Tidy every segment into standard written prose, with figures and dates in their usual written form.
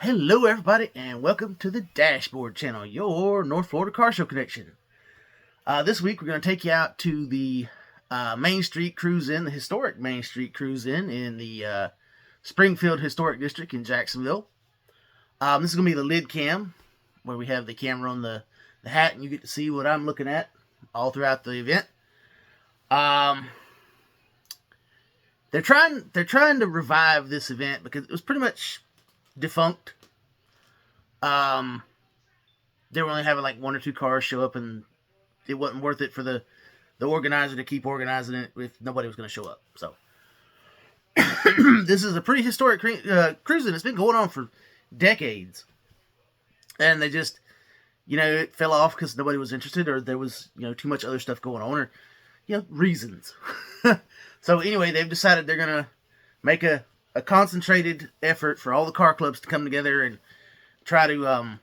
Hello everybody and welcome to the Dashboard channel, your North Florida car show connection. This week we're going to take you out to the Main Street Cruise In, the historic Main Street Cruise in the Springfield Historic District in Jacksonville. This is going to be the lid cam, where we have the camera on the hat and you get to see what I'm looking at all throughout the event. They're trying to revive this event because it was pretty much defunct. They were only having like one or two cars show up, and it wasn't worth it for the organizer to keep organizing it if nobody was going to show up. So this is a pretty historic cruise, and it's been going on for decades. And they just, it fell off because nobody was interested, or there was, too much other stuff going on, or, reasons. So anyway, they've decided they're going to make a concentrated effort for all the car clubs to come together and try to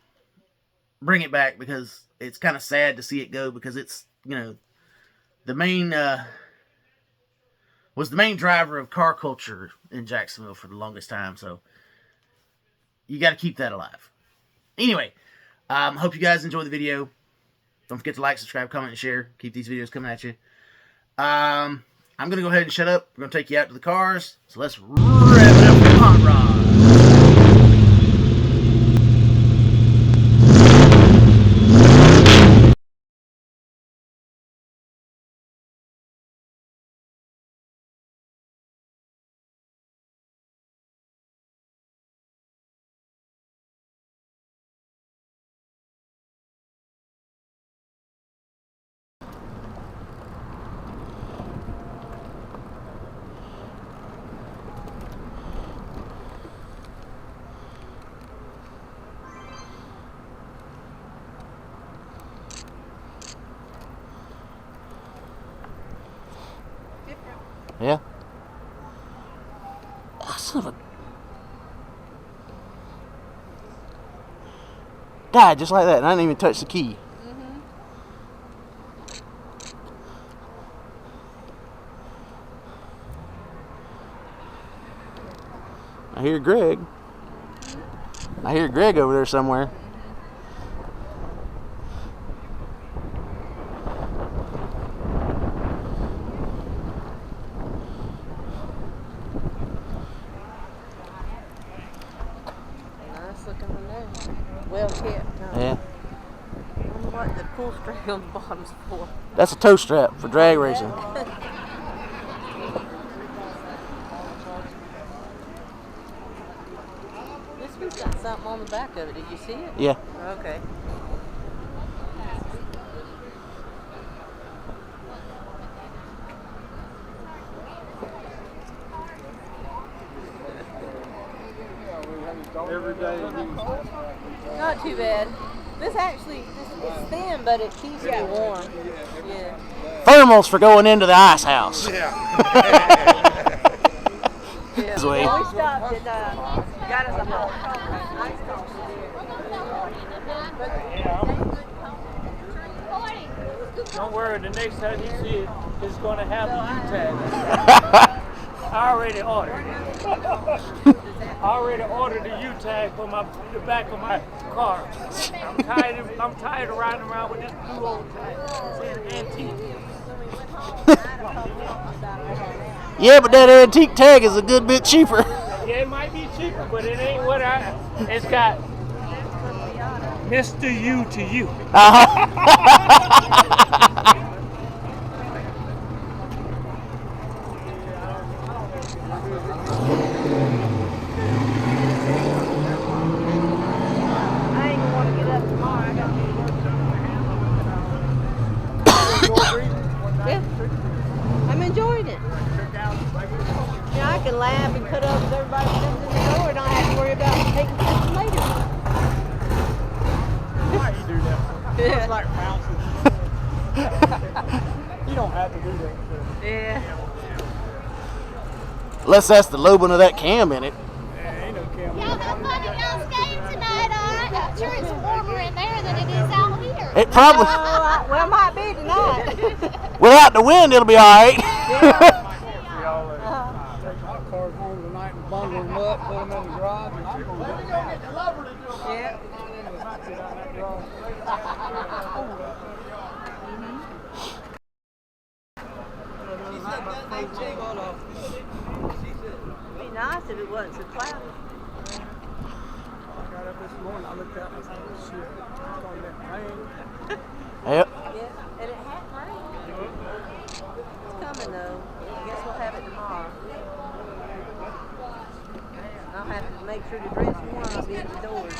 bring it back, because it's kind of sad to see it go, because it's, the main was the main driver of car culture in Jacksonville for the longest time. So you got to keep that alive. Anyway, hope you guys enjoy the video. Don't forget to like, subscribe, comment, and share. Keep these videos coming at you. I'm going to go ahead and shut up. We're going to take you out to the cars. So let's rev it up for hot rod. Yeah. Oh, son of a... Died just like that, and I didn't even touch the key. I hear Greg. I hear Greg over there somewhere. Well kept. Yeah. I wonder what the pull string on the bottom's for. That's a tow strap for drag racing. This one's got something on the back of it. Did you see it? Yeah. Okay. Every day. Not too bad. This actually, it's thin, but it keeps me warm. Yeah. Thermals for going into the ice house. Yeah. Yeah. This way. We stopped and got us a hot Don't worry, the next time you see it, it's going to have the U-tag. I already ordered it. I already ordered the U-tag for the back of my car. I'm tired of riding around with this blue old tag. It's an antique. Yeah, but that antique tag is a good bit cheaper. Yeah, it might be cheaper, but it ain't what it's got Mr. U to you. I'm enjoying it. I can laugh and cut up with everybody that comes in the door and not have to worry about taking something later. Why you do that? Yeah. It's like bouncing. You don't have to do that. Yeah. Unless that's the lobing of that cam in it. Ain't no camera. Y'all have fun at y'all's game tonight, alright? I'm sure it's warmer in there than it is out here. It probably... Well, it might be tonight. Without the wind, it'll be alright. Take my cars home tonight and bundle them up, put them in the garage, and I'm going to Yeah. It'd be nice if it wasn't so cloudy. I got up this morning, I looked out and I thought, shit, it's going to let rain. Yep. Yeah, and it hadn't rained. It's coming though. I guess we'll have it tomorrow. I'll have to make sure to dress warm. I'll be at the doors.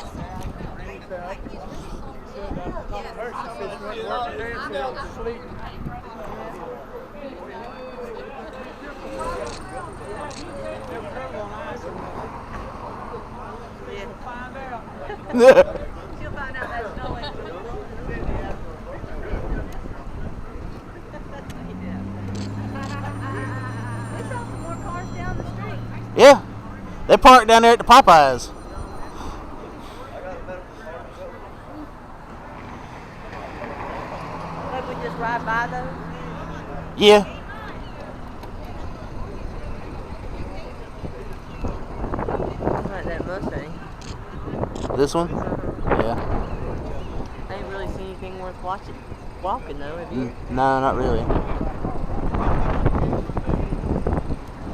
She'll find out that's snowing. We saw some more cars down the street. Yeah. They parked down there at the Popeyes. Like we just ride by those. Yeah. Like that Mustang. This one? Yeah. I ain't really seen anything worth walking though, have you? No, not really.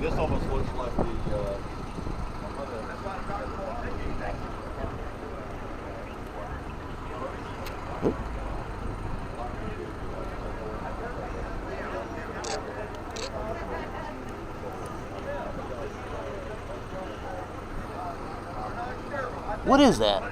This almost looks like the What is that?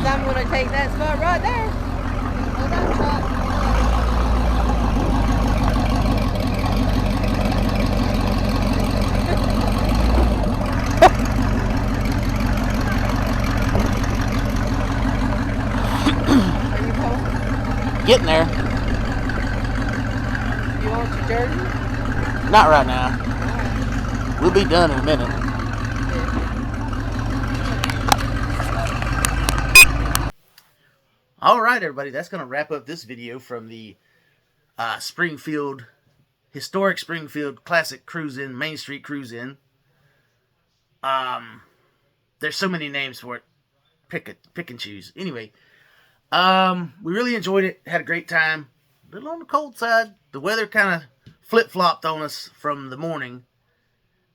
I'm going to take that spot right there. Hold on, Trout. Getting there. You want your jersey? Not right now. We'll be done in a minute. All right, everybody, that's going to wrap up this video from the Historic Springfield Classic Cruise In, Main Street Cruise In. There's so many names for it. Pick and choose. Anyway, we really enjoyed it. Had a great time. A little on the cold side. The weather kind of flip-flopped on us from the morning.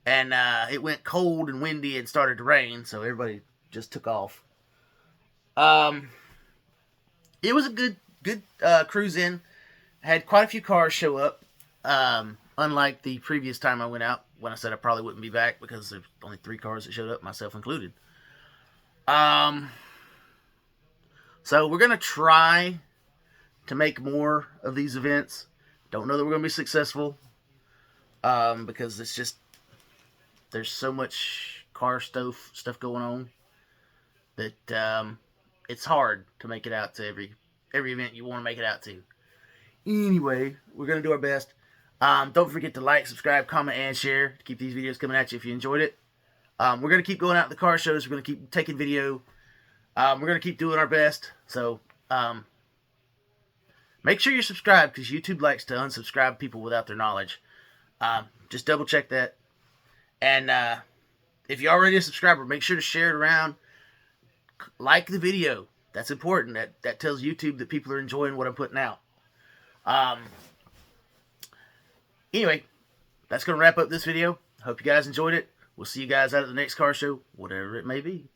And it went cold and windy and started to rain, so everybody just took off. It was a good cruise in. Had quite a few cars show up. Unlike the previous time I went out, when I said I probably wouldn't be back because there's only 3 cars that showed up, myself included. So we're gonna try to make more of these events. Don't know that we're gonna be successful, because it's just there's so much car stuff going on that it's hard to make it out to every event you want to make it out to. Anyway, we're going to do our best. Don't forget to like, subscribe, comment, and share to keep these videos coming at you if you enjoyed it. We're going to keep going out to the car shows. We're going to keep taking video. We're going to keep doing our best. So, make sure you're subscribed because YouTube likes to unsubscribe people without their knowledge. Just double check that. And if you're already a subscriber, make sure to share it around. Like the video. That's important. That tells YouTube that people are enjoying what I'm putting out. Anyway, that's going to wrap up this video. Hope you guys enjoyed it. We'll see you guys out at the next car show, whatever it may be.